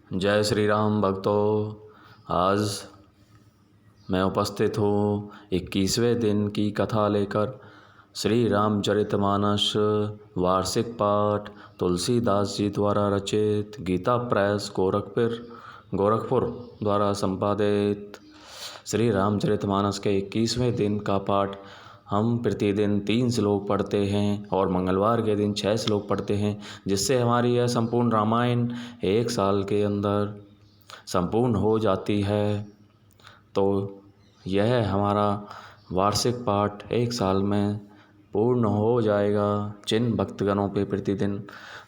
जय श्री राम भक्तों। आज मैं उपस्थित हूँ 21वें दिन की कथा लेकर। श्री रामचरितमानस वार्षिक पाठ तुलसीदास जी द्वारा रचित, गीता प्रेस गोरखपुर द्वारा संपादित। श्री रामचरितमानस के 21वें दिन का पाठ हम प्रतिदिन 3 श्लोक पढ़ते हैं और मंगलवार के दिन 6 श्लोक पढ़ते हैं, जिससे हमारी यह संपूर्ण रामायण 1 साल के अंदर संपूर्ण हो जाती है। तो यह हमारा वार्षिक पाठ 1 साल में पूर्ण हो जाएगा। जिन भक्तगणों पे प्रतिदिन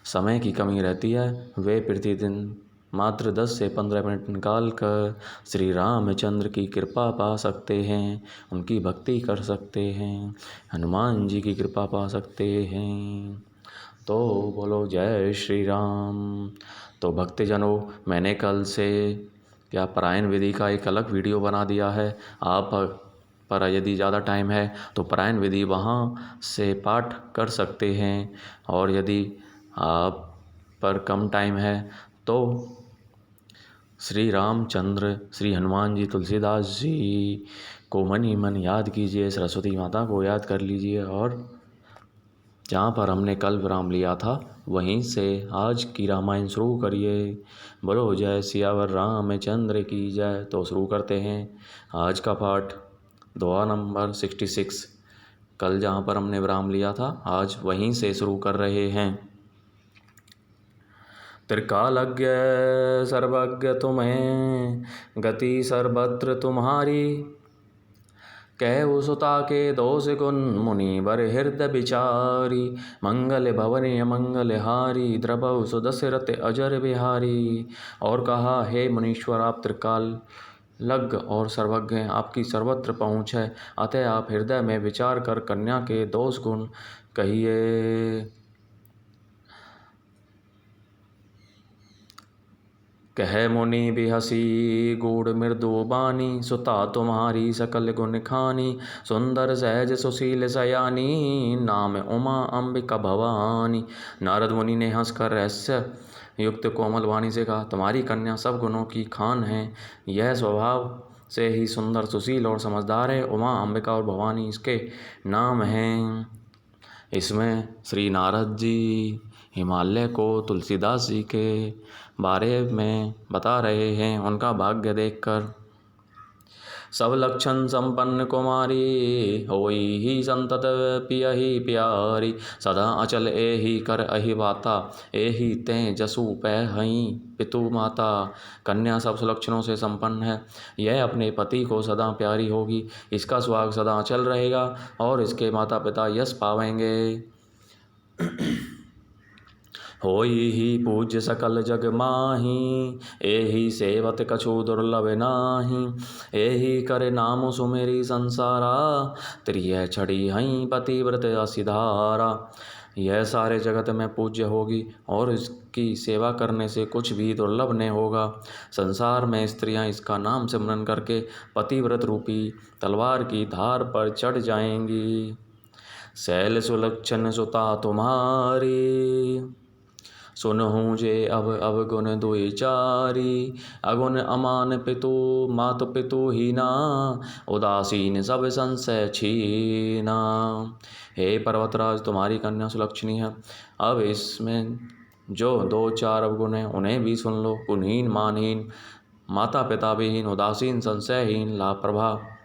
समय की कमी रहती है, वे प्रतिदिन मात्र 10 से 15 मिनट निकाल कर श्री रामचंद्र की कृपा पा सकते हैं, उनकी भक्ति कर सकते हैं, हनुमान जी की कृपा पा सकते हैं। तो बोलो जय श्री राम। तो भक्तजनों, मैंने कल से पारायण विधि का एक अलग वीडियो बना दिया है। आप पर यदि ज़्यादा टाइम है तो पारायण विधि वहाँ से पाठ कर सकते हैं, और यदि आप पर कम टाइम है तो श्री रामचंद्र, श्री हनुमान जी, तुलसीदास जी को मन ही मन याद कीजिए, सरस्वती माता को याद कर लीजिए, और जहाँ पर हमने कल विराम लिया था वहीं से आज की रामायण शुरू करिए। बोलो जय सियावर रामचंद्र की जय। तो शुरू करते हैं आज का पाठ, दोहा नंबर 66। कल जहाँ पर हमने विराम लिया था आज वहीं से शुरू कर रहे हैं। त्रिकालज्ञ सर्वज्ञ तुम्हें, गति सर्वत्र तुम्हारी। कहु सुता के दोष गुण, मुनि बर हृदय विचारी। मंगल भवन मंगल हारी, द्रवहु सुदशरथ अजर बिहारी। और कहा, हे मुनीश्वर, आप त्रिकाल लज्ञ और सर्वज्ञ हैं, आपकी सर्वत्र पहुँच है, अतः आप हृदय में विचार कर कन्या के दोष गुण कहिए। कह मुनि बिहसी गूढ़ मृदु बानी, सुता तुम्हारी सकल गुण खानी। सुंदर सहज सुशील सयानी, नाम उमा अंबिका भवानी। नारद मुनि ने हंसकर रहस्य युक्त कोमल वाणी से कहा, तुम्हारी कन्या सब गुणों की खान है। यह स्वभाव से ही सुंदर, सुशील और समझदार है। उमा, अंबिका और भवानी इसके नाम हैं। इसमें श्री नारद जी हिमालय को तुलसीदास जी के बारे में बता रहे हैं, उनका भाग्य देखकर। सब लक्षण संपन्न कुमारी, होई ही संतत पियहि प्यारी। सदा अचल एहि कर अहि बाता, एहि तें जसु पैहई पितु माता। कन्या सब सुलक्षणों से संपन्न है, यह अपने पति को सदा प्यारी होगी, इसका सुहाग सदा अचल रहेगा और इसके माता पिता यश पावेंगे। होई ही पूज्य सकल जग माही, एहि सेवत कछु दुर्लभ नाही। एहि करे नाम सुमेरी संसारा, त्रिय छड़ी हई पतिव्रत असिधारा। यह सारे जगत में पूज्य होगी और इसकी सेवा करने से कुछ भी दुर्लभ नहीं होगा। संसार में स्त्रियां इसका नाम सिमरन करके पतिव्रत रूपी तलवार की धार पर चढ़ जाएंगी। शैल सुलक्षण सुता तुम्हारी, सुनहु जे अब गुण दुई चारी। अगुण अमान पितु मातु पितु हीना, उदासीन सब संशय छीना। हे पर्वतराज, तुम्हारी कन्या सुलक्षणी है। अब इसमें जो 2-4 अवगुण हैं उन्हें भी सुन लो। गुणहीन, मानहीन, माता पिता विहीन, उदासीन, संशयहीन, लापरवाह,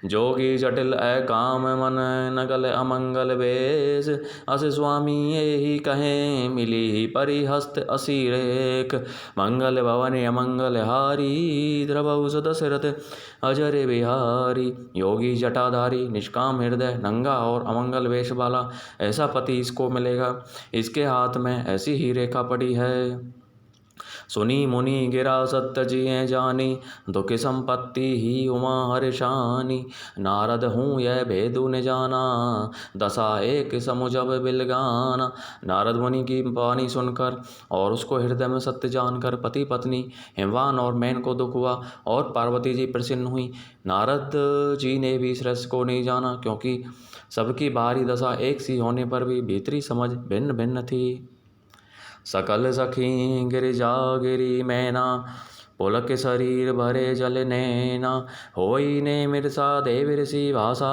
जोगी जटिल अकाम मन, नगल अमंगल वेश। अस स्वामी यही कहें, मिली परिहस्त असिरेक। मंगल भवन अमंगल हारी, द्रवहु सुदशरथ अजर बिहारी। योगी जटाधारी, निष्काम हृदय, नंगा और अमंगल वेश वाला, ऐसा पति इसको मिलेगा। इसके हाथ में ऐसी ही रेखा पड़ी है। सुनी मुनि गिरा सत्य जिये जानी, दुख संपत्ति ही उमा हर्षानी। नारद हूँ यह भेदु न जाना, दशा एक समुझब बिलगाना। नारद मुनि की वाणी सुनकर और उसको हृदय में सत्य जानकर पति पत्नी हिमवान और मैन को दुख हुआ और पार्वती जी प्रसन्न हुई। नारद जी ने भी इस रहस्य को नहीं जाना, क्योंकि सबकी बाहरी दशा एक सी होने पर भी भीतरी समझ भिन्न भिन्न थी। सकल सखी गिरिजा गिरी मैना, पुलक शरीर भरे जल नैना। होई ने मिर्सा देव ऋषि भाषा,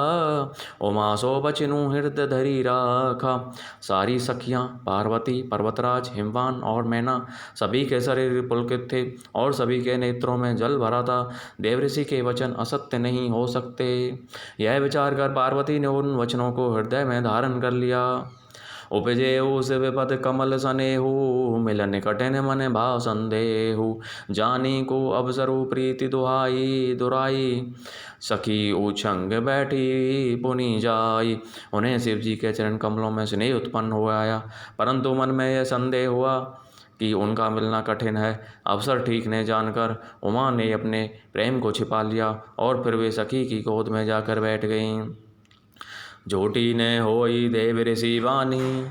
उमा सो बचनु हृदय धरी राखा। सारी सखियाँ पार्वती, पर्वतराज, हिमवान और मैना सभी के शरीर पुलकित थे और सभी के नेत्रों में जल भरा था। देव ऋषि के वचन असत्य नहीं हो सकते। यह विचार कर पार्वती ने उन वचनों को हृदय में धारण कर लिया। उपजे उस विपद कमल सनेहु, मिलन कठिन मन भाव संदेहु। जानी को अवसरु प्रीति दुहाई दुराई, सखी उछंग बैठी पुनि जाई। उन्हें शिव जी के चरण कमलों में स्नेह उत्पन्न हो आया, परंतु मन में यह संदेह हुआ कि उनका मिलना कठिन है। अवसर ठीक ने जानकर उमा ने अपने प्रेम को छिपा लिया और फिर वे सखी की गोद में जाकर बैठ गईं। झूठी ने होई देव ऋषि वाणी,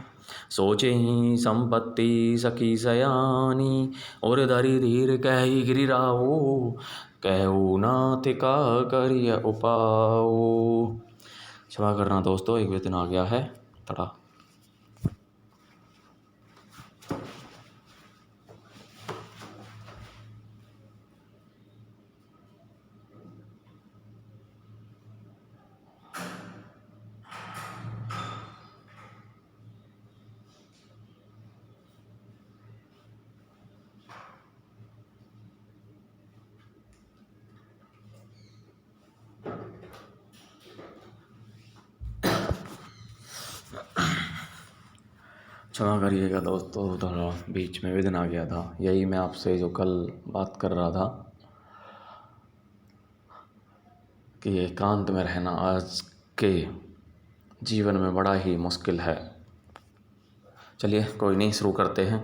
सोचे ही संपत्ति सखी सयानी। और धरी धीर कही गिरिराऊ, कहू नाथ का करिय उपाऊ। क्षमा करना दोस्तों, एक वेतन आ गया है थोड़ा। क्षमा करिएगा दोस्तों, थोड़ा बीच में विघ्न आ गया था। यही मैं आपसे जो कल बात कर रहा था कि एकांत में रहना आज के जीवन में बड़ा ही मुश्किल है। चलिए कोई नहीं, शुरू करते हैं।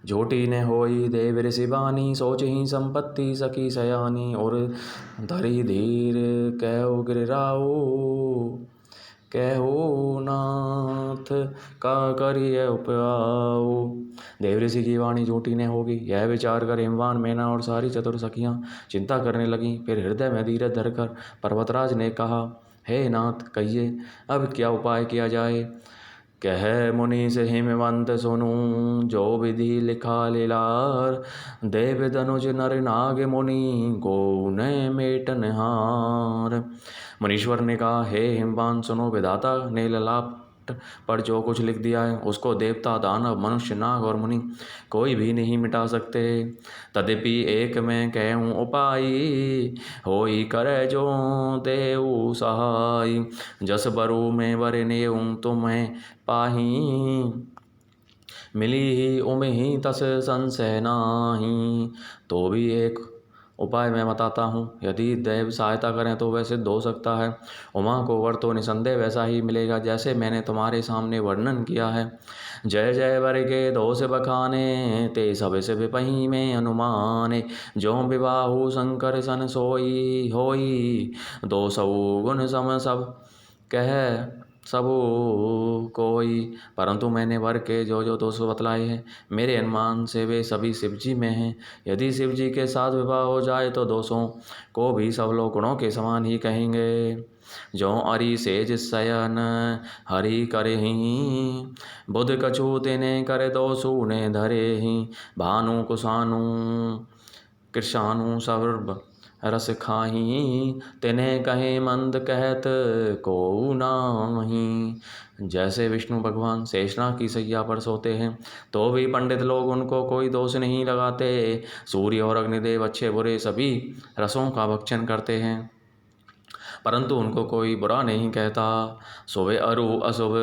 झूठी ने होई देव ऋषि बानी, सोच ही संपत्ति सखी सयानी। और धरी धीर कहो गिरिराऊ, कहो नाथ का करिय उपाऊ। देव ऋषि की वाणी झूठी ने होगी, यह विचार कर हिमवान, मैना और सारी चतुर सखियाँ चिंता करने लगीं। फिर हृदय में धीरज धरकर पर्वतराज ने कहा, हे नाथ कहिए अब क्या उपाय किया जाए। कह मुनि से हिमवंत सुनु, जो विधि लिखा लीलार। देव धनुज नर नाग मुनि, को ने मेटन हार। मुनीश्वर ने कहा, हे हिमवान सुनो, विधाता ने ललाट पर जो कुछ लिख दिया है उसको देवता, दानव, मनुष्य, नाग और मुनि कोई भी नहीं मिटा सकते। तद्यपि एक मैं कहूँ उपाय, होई करे जो देऊ सहाय। जस बरु में वरनेऊँ तुम्हें पाही, मिली ही उम ही तस संशय नाही। तो भी एक उपाय मैं बताता हूँ, यदि देव सहायता करें तो वह सिद्ध हो सकता है। उमा को वर तो निसंदेह वैसा ही मिलेगा जैसे मैंने तुम्हारे सामने वर्णन किया है। जय जय वर के दोष बखाने, ते सब से विपही में अनुमाने। जो विवाहु शंकर सन सोई होई, दो सौ गुण सम सब कह सबो कोई। परंतु मैंने वर के जो जो दोष बतलाए हैं, मेरे अनुमान से वे सभी शिव जी में हैं। यदि शिव जी के साथ विवाह हो जाए तो दोषों को भी सब लोग गुणों के समान ही कहेंगे। जो अरि सेज शयन हरि करे ही, बुध कछु तिने करे दोषु ने धरे ही। भानु कुशानु कृषानु सर्व रस खाही, तिन्हें कहे मंद कहत को नाही। जैसे विष्णु भगवान शेषनाग की सैया पर सोते हैं तो भी पंडित लोग उनको कोई दोष नहीं लगाते। सूर्य और अग्निदेव अच्छे बुरे सभी रसों का भक्षण करते हैं, परंतु उनको कोई बुरा नहीं कहता। सुबह अरु अशुभ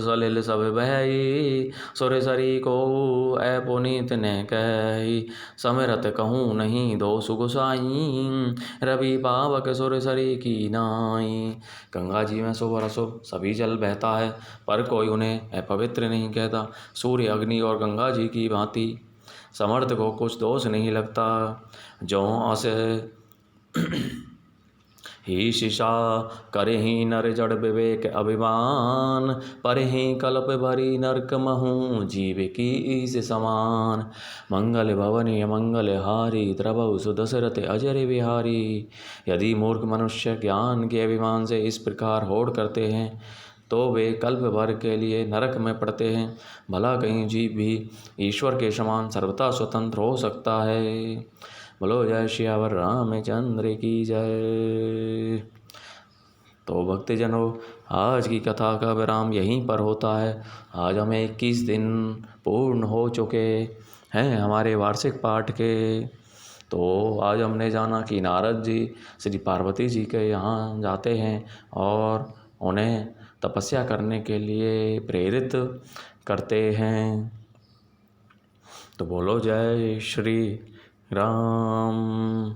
सलिल सब बहई, सुरेसरी को ऐ पुनीत ने कही। समरत कहूँ नहीं दोष गुसाई, रवि पावक सुरेसरी की नाई। गंगा जी में शुभ और अशुभ सभी जल बहता है, पर कोई उन्हें अपवित्र नहीं कहता। सूर्य, अग्नि और गंगा जी की भांति समर्थ को कुछ दोष नहीं लगता। जो अस ही शिषा करे ही नर जड़ विवेक अभिमान, पर ही कल्प भरी नरक महू जीव की ईस समान। मंगल भवनी मंगल हारी, द्रवौ सुदशरथ अजर विहारी। यदि मूर्ख मनुष्य ज्ञान के अभिमान से इस प्रकार होड़ करते हैं तो वे कल्प भर के लिए नरक में पड़ते हैं। भला कहीं जीव भी ईश्वर के समान सर्वथा स्वतंत्र हो सकता है? बोलो जय श्यावर रामचंद्र की जय। तो भक्तजनों, आज की कथा का विराम यहीं पर होता है। आज हमें 21 दिन पूर्ण हो चुके हैं हमारे वार्षिक पाठ के। तो आज हमने जाना कि नारद जी श्री पार्वती जी के यहाँ जाते हैं और उन्हें तपस्या करने के लिए प्रेरित करते हैं। तो बोलो जय श्री राम।